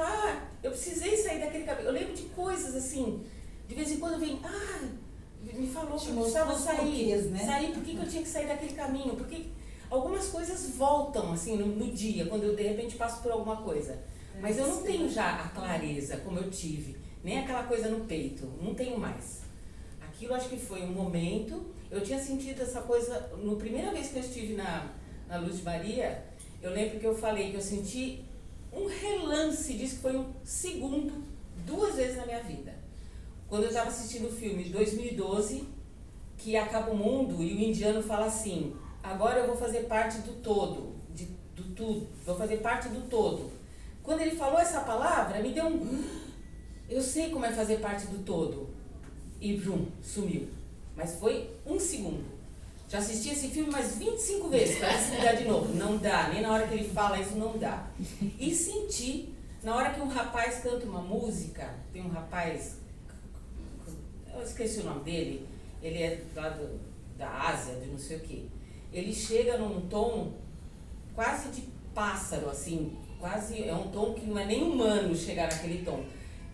eu precisei sair daquele caminho. Eu lembro de coisas assim, de vez em quando vem, me falou que eu precisava sair, né? sair, por que eu tinha que sair daquele caminho? Porque algumas coisas voltam assim no dia, quando eu de repente passo por alguma coisa. Mas eu não tenho já a clareza como eu tive, nem aquela coisa no peito, não tenho mais. Aquilo acho que foi um momento, eu tinha sentido essa coisa, na primeira vez que eu estive na Luz de Maria, eu lembro que eu falei que eu senti um relance disso, que foi um segundo, 2 vezes na minha vida. Quando eu estava assistindo o filme 2012, que acaba o mundo e o indiano fala assim, agora eu vou fazer parte do todo, do tudo, vou fazer parte do todo. Quando ele falou essa palavra, me deu eu sei como é fazer parte do todo. E sumiu. Mas foi 1 segundo. Já assisti esse filme mais 25 vezes para se ligar de novo. Não dá, nem na hora que ele fala isso não dá. E senti, na hora que um rapaz canta uma música, tem um rapaz, eu esqueci o nome dele, ele é lá da Ásia, de não sei o quê. Ele chega num tom quase de pássaro, assim, quase, é um tom que não é nem humano chegar naquele tom.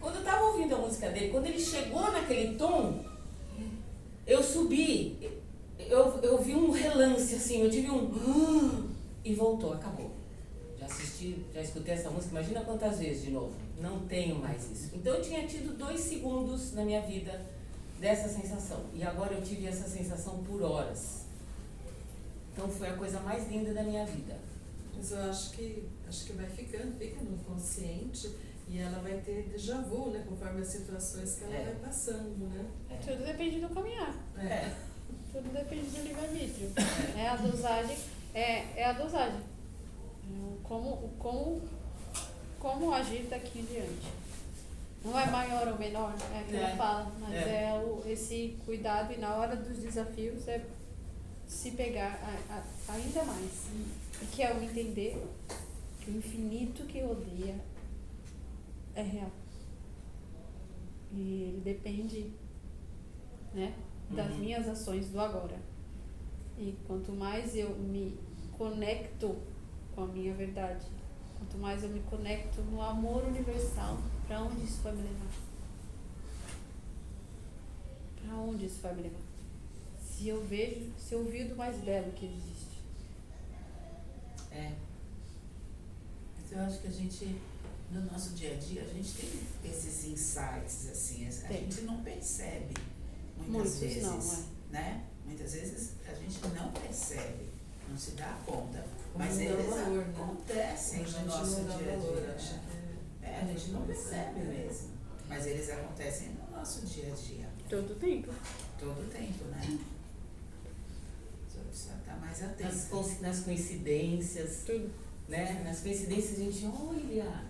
Quando eu estava ouvindo a música dele, quando ele chegou naquele tom, eu subi, eu vi um relance, assim, eu tive e voltou, acabou. Já assisti, já escutei essa música, imagina quantas vezes de novo. Não tenho mais isso. Então eu tinha tido 2 segundos na minha vida dessa sensação. E agora eu tive essa sensação por horas. Então foi a coisa mais linda da minha vida. Mas eu acho que vai fica no consciente e ela vai ter déjà vu, né? Conforme as situações que ela vai passando, né? Tudo depende do caminhar. Tudo depende do livre-arbítrio. É a dosagem. É a dosagem. Como agir daqui em diante. Não é maior ou menor, é o que ela fala, mas esse cuidado e na hora dos desafios é se pegar ainda mais. Que é o entender que o infinito que rodeia é real. E ele depende, né, das minhas ações do agora. E quanto mais eu me conecto com a minha verdade, quanto mais eu me conecto no amor universal, para onde isso vai me levar? Para onde isso vai me levar? Se eu vi do mais belo que existe. Mas eu acho que a gente, no nosso dia a dia, a gente tem esses insights, assim, a gente não percebe muitas vezes, não, né? Muitas vezes a gente não percebe, não se dá conta, mas Não dá eles valor, né? acontecem A gente no nosso não dá dia a valor, dia. acho que A gente não percebe mesmo, mas eles acontecem no nosso dia a dia. Todo tempo. Todo tempo, né? Só precisa estar mais atento. Nas coincidências, Tudo. né? Nas coincidências a gente olha,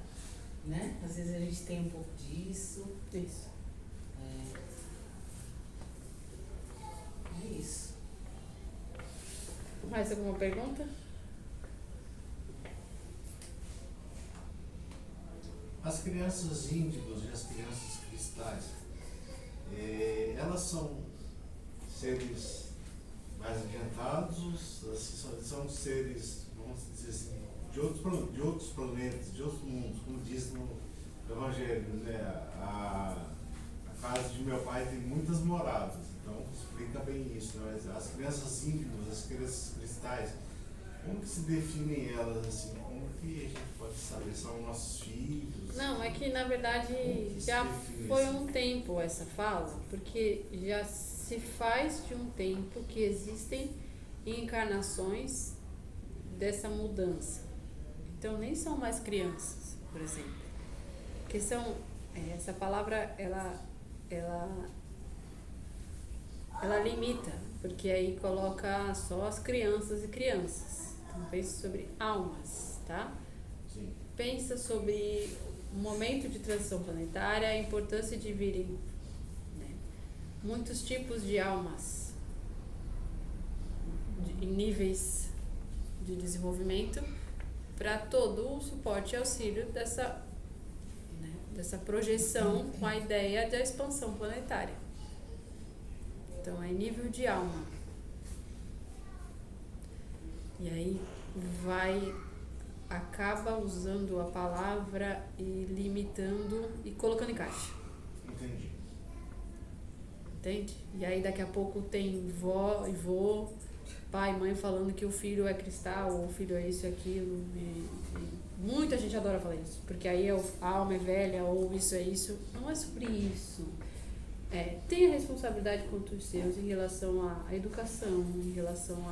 né? Às vezes a gente tem um pouco disso. Isso. É isso. Mais alguma pergunta? As crianças índigos e as crianças cristais, elas são seres mais adiantados, assim, são seres, vamos dizer assim, de outros planetas, de outros mundos, como diz no Evangelho, né? A casa de meu pai tem muitas moradas, então explica bem isso, né? Mas as crianças índigas, as crianças cristais, como que se definem elas, assim, como que a gente pode saber? São nossos filhos? Não, é que na verdade Como que se já define foi isso? um tempo essa fala, porque já se faz de um tempo que existem encarnações dessa mudança. Então nem são mais crianças, por exemplo. Porque são, essa palavra ela limita, porque aí coloca só as crianças e crianças. Então pense sobre almas, tá? Sim. Pensa sobre o momento de transição planetária, a importância de virem, né, muitos tipos de almas em níveis de desenvolvimento para todo o suporte e auxílio dessa projeção com a ideia da expansão planetária. Então é nível de alma. E aí vai acaba usando a palavra e limitando e colocando em caixa. Entendi. Entende? E aí daqui a pouco tem vó e vô, pai e mãe falando que o filho é cristal, ou o filho é isso e aquilo. E muita gente adora falar isso, porque aí a alma é velha, ou isso é isso. Não é sobre isso. Tenha responsabilidade contra os seus em relação à educação, em relação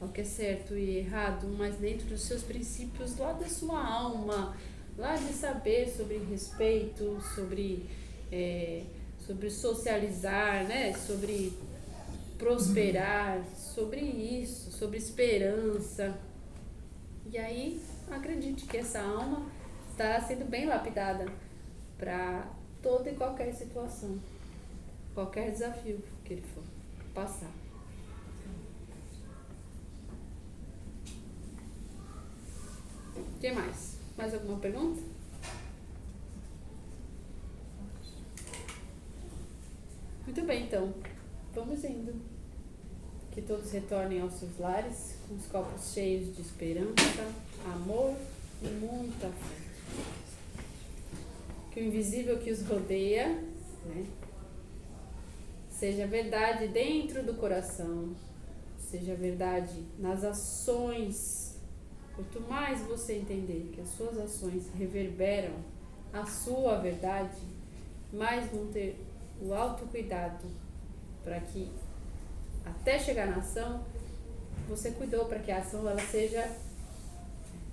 ao que é certo e errado, mas dentro dos seus princípios, lá da sua alma, lá de saber sobre respeito, sobre socializar, né? Sobre prosperar, sobre isso, sobre esperança. E aí, acredite que essa alma estará sendo bem lapidada para toda e qualquer situação, qualquer desafio que ele for passar. O que mais? Mais alguma pergunta? Muito bem, então. Vamos indo. Que todos retornem aos seus lares com os copos cheios de esperança, amor e muita fé. Que o invisível que os rodeia, né, seja verdade dentro do coração, seja verdade nas ações. Quanto mais você entender que as suas ações reverberam a sua verdade, mais vão ter o autocuidado para que, até chegar na ação, você cuidou para que a ação ela seja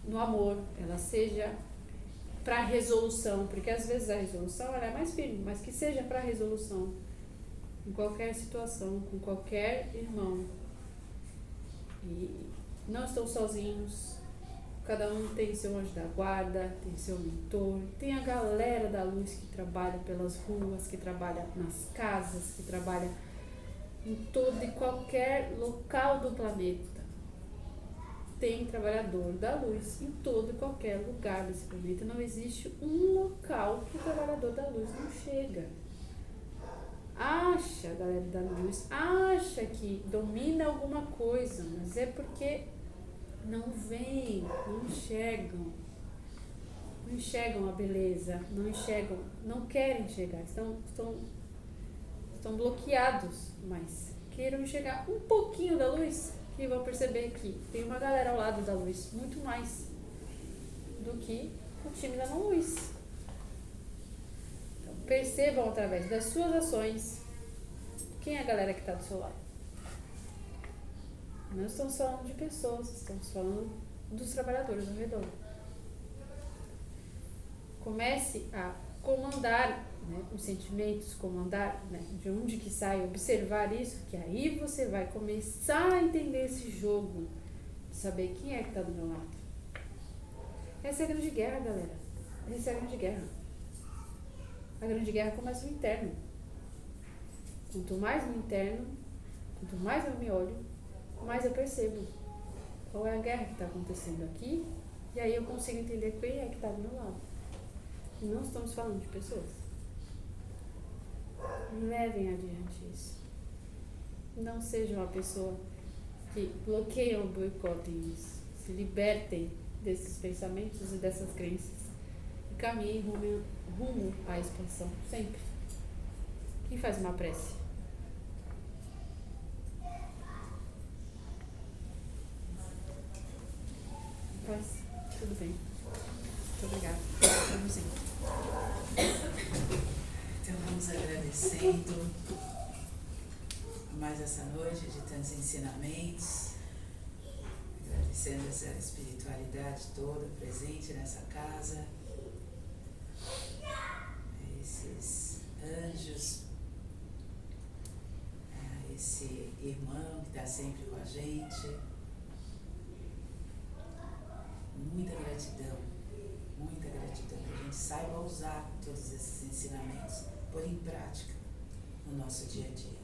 no amor, ela seja para resolução, porque às vezes a resolução ela é mais firme, mas que seja para resolução em qualquer situação, com qualquer irmão. E não estão sozinhos. Cada um tem seu anjo da guarda, tem seu mentor, tem a galera da luz que trabalha pelas ruas, que trabalha nas casas, que trabalha em todo e qualquer local do planeta. Tem trabalhador da luz em todo e qualquer lugar desse planeta. Não existe um local que o trabalhador da luz não chega. Acha, a galera da luz, acha que domina alguma coisa, mas é porque não veem, não enxergam a beleza, não enxergam, não querem enxergar, estão bloqueados, mas queiram enxergar um pouquinho da luz, que vão perceber que tem uma galera ao lado da luz, muito mais do que o time da não luz. Então, percebam através das suas ações quem é a galera que está do seu lado. Não estamos falando de pessoas, estamos falando dos trabalhadores ao redor. Comece a comandar, né, os sentimentos, comandar, né, de onde que sai, observar isso, que aí você vai começar a entender esse jogo, de saber quem é que está do meu lado. Essa é a grande guerra, galera. Essa é a grande guerra. A grande guerra começa no interno. Quanto mais no interno, quanto mais eu me olho, mais eu percebo qual é a guerra que está acontecendo aqui, e aí eu consigo entender quem é que está do meu lado. E não estamos falando de pessoas. Levem adiante isso. Não sejam a pessoa que bloqueiam ou boicotem isso. Se libertem desses pensamentos e dessas crenças e caminhem rumo à expansão, sempre. Quem faz uma prece? Faz. Tudo bem. Muito obrigada. Vamos indo. Então vamos agradecendo mais essa noite de tantos ensinamentos, agradecendo essa espiritualidade toda presente nessa casa, esses anjos, esse irmão que está sempre com a gente. Muita gratidão que a gente saiba usar todos esses ensinamentos, pôr em prática no nosso dia a dia.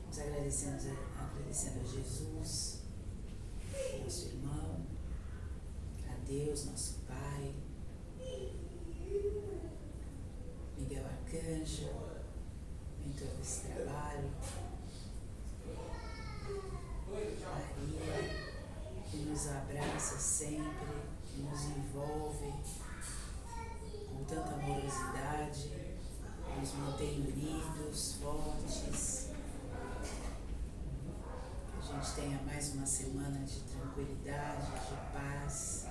Nos agradecendo a Jesus, nosso irmão, a Deus, nosso Pai, Miguel Arcanjo, mentor desse trabalho, Maria, que nos abraça sempre, que nos envolve com tanta amorosidade, nos mantém unidos, fortes. Que a gente tenha mais uma semana de tranquilidade, de paz.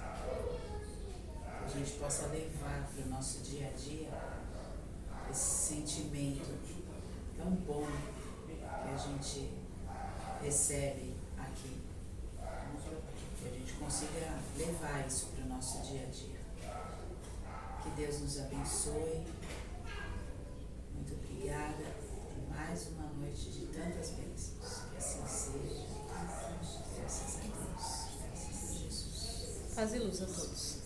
Que a gente possa levar para o nosso dia a dia esse sentimento tão bom que a gente recebe aqui. Que a gente consiga levar isso para o nosso dia a dia. Que Deus nos abençoe. Muito obrigada por mais uma noite de tantas bênçãos. Que assim seja. Graças a Deus. Graças a Jesus. Paz e luz a todos.